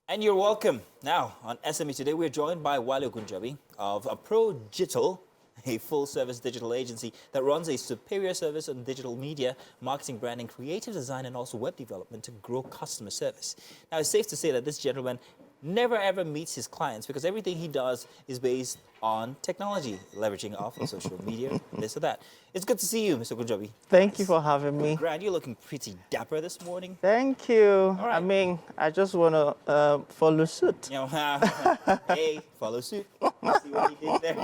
And you're welcome. Now, on SME Today, we're joined by Wale Ogunjobi of ProDigital, a full-service digital agency that runs a superior service on digital media, marketing, branding, creative design, and also web development to grow customer service. Now, it's safe to say that this gentleman never ever meets his clients because everything he does is based on technology, leveraging off of social media, this or that. It's good to see you, Mr. Ogunjobi. Thank you for having me. Grant, you're looking pretty dapper this morning. Thank you. All right. I mean, I just want to follow suit. You know, hey, follow suit. See what he did there?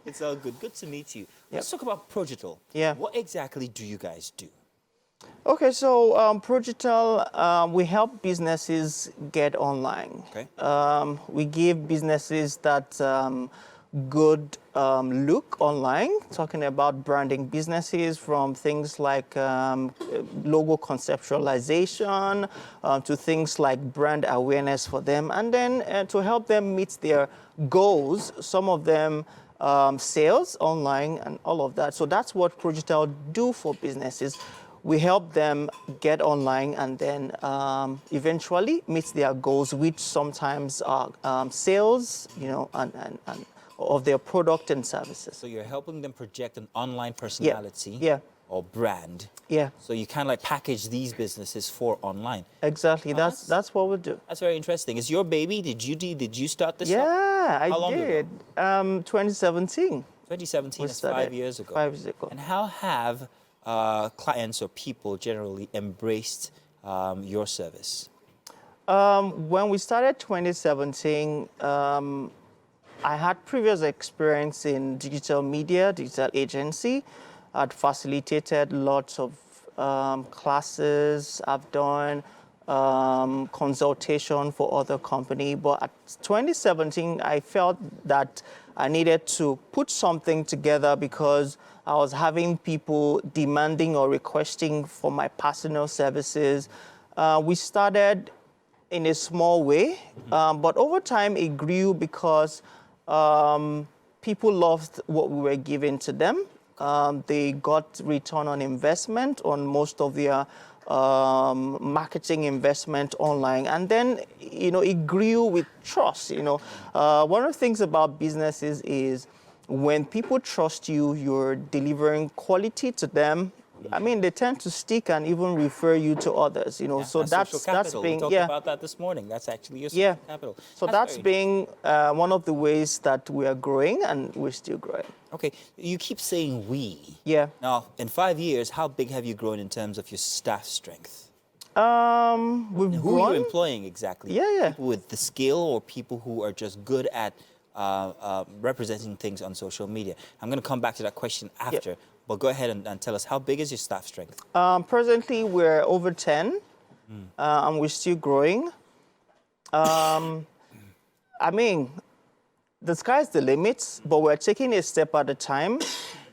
It's all good. Good to meet you. Let's talk about ProDigital. Yeah. What exactly do you guys do? Okay, so ProDigital, we help businesses get online. Okay. We give businesses that good look online, talking about branding businesses from things like logo conceptualization to things like brand awareness for them, and then to help them meet their goals, some of them sales online and all of that. So that's what ProDigital do for businesses. We help them get online and then eventually meet their goals, which sometimes are sales, and of their product and services. So you're helping them project an online personality or brand. Yeah. So you kind of like package these businesses for online. Exactly. That's what we do. That's very interesting. It's your baby. Did you start this? Yeah, How I long did. ago? 2017. 2017 is 5 years ago. 5 years ago. And how have clients or people generally embraced your service? When we started 2017, I had previous experience in digital media, digital agency. I'd facilitated lots of classes. I've done consultation for other company. But at 2017, I felt that I needed to put something together because I was having people demanding or requesting for my personal services. We started in a small way, but over time it grew because people loved what we were giving to them. They got return on investment on most of their marketing investment online. And then, it grew with trust. One of the things about businesses is when people trust you, you're delivering quality to them. I mean, they tend to stick and even refer you to others, so that's being, we talked about that this morning. That's actually your social capital. So that's being one of the ways that we are growing, and we're still growing. Okay, you keep saying we. Yeah. Now, in 5 years, how big have you grown in terms of your staff strength? We've Who grown. are you employing exactly? Yeah. People with the skill or people who are just good at representing things on social media? I'm going to come back to that question after. But go ahead and tell us, how big is your staff strength? Presently, we're over 10, and we're still growing. I mean, the sky's the limit, but we're taking a step at a time.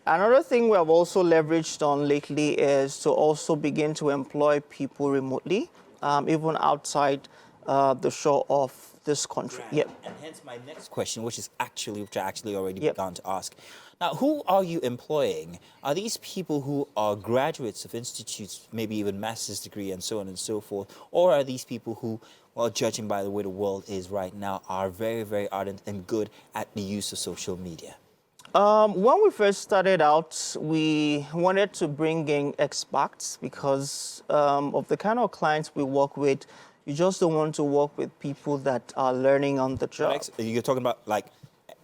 Another thing we have also leveraged on lately is to also begin to employ people remotely, even outside the shore of this country. Right. And hence my next question, which I actually already began to ask. Now, who are you employing? Are these people who are graduates of institutes, maybe even master's degree and so on and so forth? Or are these people who, well, judging by the way the world is right now, are very, very ardent and good at the use of social media? When we first started out, we wanted to bring in experts because of the kind of clients we work with. You just don't want to work with people that are learning on the job. You're talking about like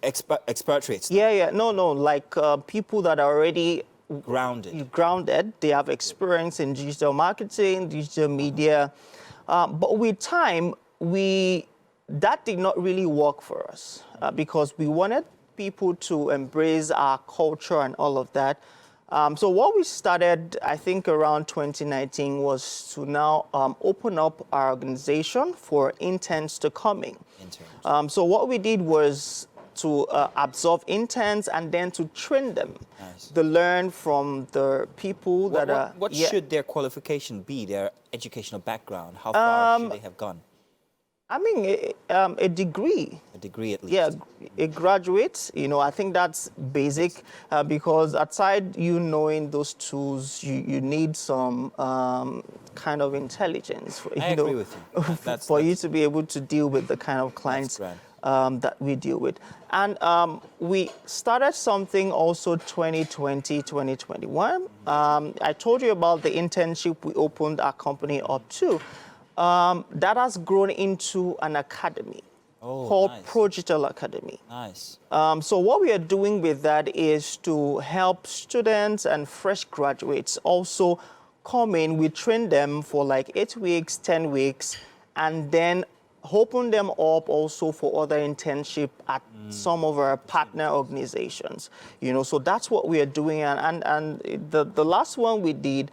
expatriates? Yeah. No, like people that are already grounded. They have experience in digital marketing, digital media. But with time, that did not really work for us because we wanted people to embrace our culture and all of that. So what we started, I think, around 2019 was to now open up our organization for interns to come in. So what we did was to absorb interns and then to train them, to learn from the people that are... What should their qualification be, their educational background? How far should they have gone? I mean, a degree. A degree at Yeah, least. a graduate, I think that's basic because aside you knowing those tools, you need some kind of intelligence, I agree with you. for you to be able to deal with the kind of That's clients grand. that we deal with. And we started something also 2020, 2021. I told you about the internship we opened our company up to. That has grown into an academy called Nice. Digital Academy. Nice. So what we are doing with that is to help students and fresh graduates also come in. We train them for like 8 weeks, 10 weeks, and then open them up also for other internship at some of our partner organizations. So that's what we are doing. And the last one we did,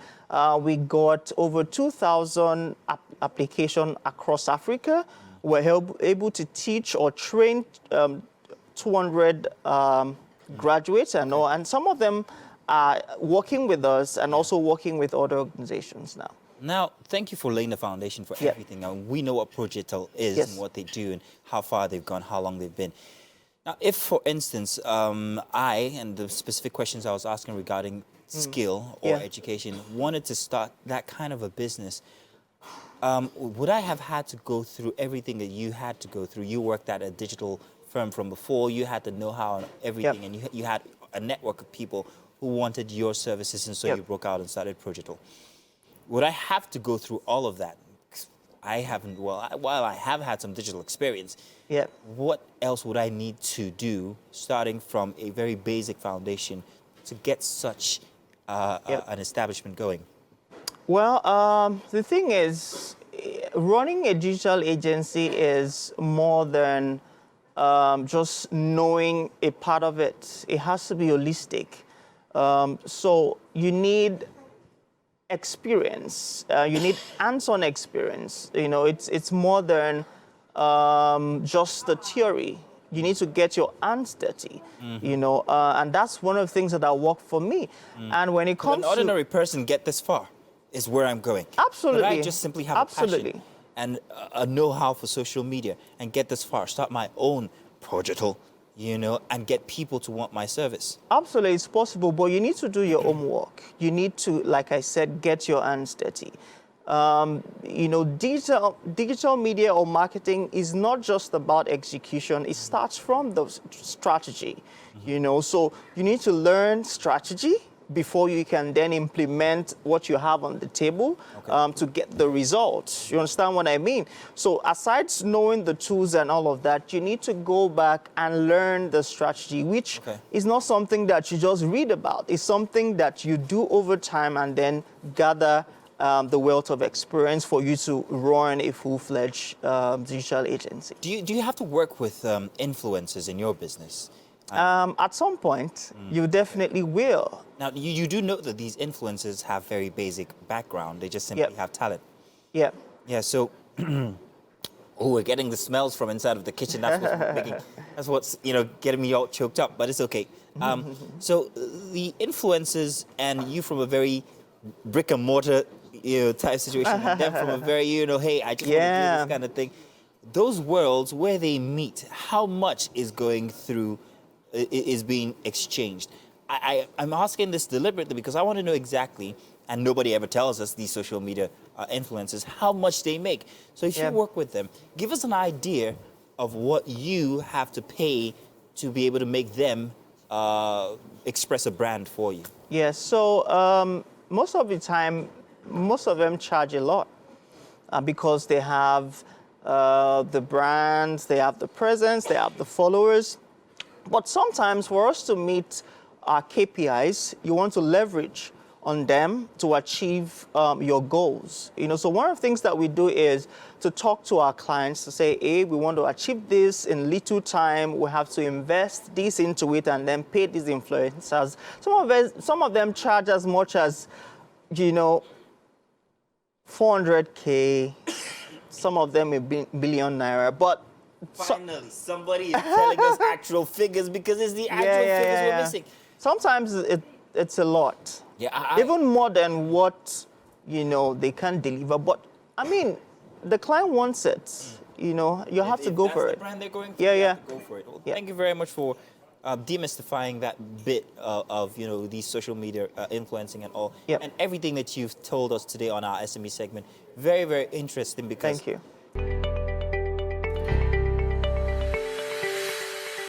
we got over 2,000 application across Africa. We're able to teach or train 200 graduates and all, and some of them are working with us and also working with other organizations now. Now, thank you for laying the foundation for everything. Now, we know what Progital is and what they do and how far they've gone, how long they've been. Now, if, for instance, and the specific questions I was asking regarding skill or education, wanted to start that kind of a business, would I have had to go through everything that you had to go through? You worked at a digital firm from before. You had the know-how and everything, and you had a network of people who wanted your services, and so you broke out and started Progital. Would I have to go through all of that? I haven't. While I have had some digital experience, what else would I need to do, starting from a very basic foundation, to get such an establishment going? Well, the thing is, running a digital agency is more than just knowing a part of it. It has to be holistic. So you need experience. You need hands-on experience. It's more than just the theory. You need to get your hands dirty, and that's one of the things that worked for me. And when it comes to an ordinary person get this far is where I'm going. Absolutely. But I just simply have a passion and a know-how for social media and get this far, start my own Progital, and get people to want my service. Absolutely, it's possible, but you need to do your homework. You need to, like I said, get your hands dirty. Digital media or marketing is not just about execution. It starts from the strategy, So you need to learn strategy before you can then implement what you have on the table to get the results. You understand what I mean? So aside knowing the tools and all of that, you need to go back and learn the strategy, which is not something that you just read about. It's something that you do over time and then gather the wealth of experience for you to run a full-fledged digital agency. Do you have to work with influencers in your business? At some point, you definitely will. Now, you do know that these influencers have very basic background. They just simply have talent. Yeah. Yeah, so... we're getting the smells from inside of the kitchen. That's what's getting me all choked up, but it's okay. So the influencers and you from a very brick and mortar type situation, and them from a very, hey, I just want to do this kind of thing. Those worlds where they meet, how much is going through, is being exchanged? I'm asking this deliberately because I want to know exactly, and nobody ever tells us, these social media influencers, how much they make. So if you work with them, give us an idea of what you have to pay to be able to make them express a brand for you. Yes, so most of the time, most of them charge a lot because they have the brands, they have the presence, they have the followers. But sometimes for us to meet our KPIs, you want to leverage on them to achieve your goals. So one of the things that we do is to talk to our clients to say, hey, we want to achieve this in little time. We have to invest this into it and then pay these influencers. Some of them charge as much as, 400K. Some of them a billion naira. But finally, somebody is telling us actual figures because it's the actual figures we're missing. Sometimes it's a lot. Yeah, even more than what they can deliver. But I mean, the client wants it. you know, you have to If go that's for the it. brand they're going for, Yeah, you yeah. have to go for it. Well, Yeah. thank you very much for demystifying that bit of you know, these social media influencing and all, Yep. and everything that you've told us today on our SME segment. Very, very interesting because Thank you.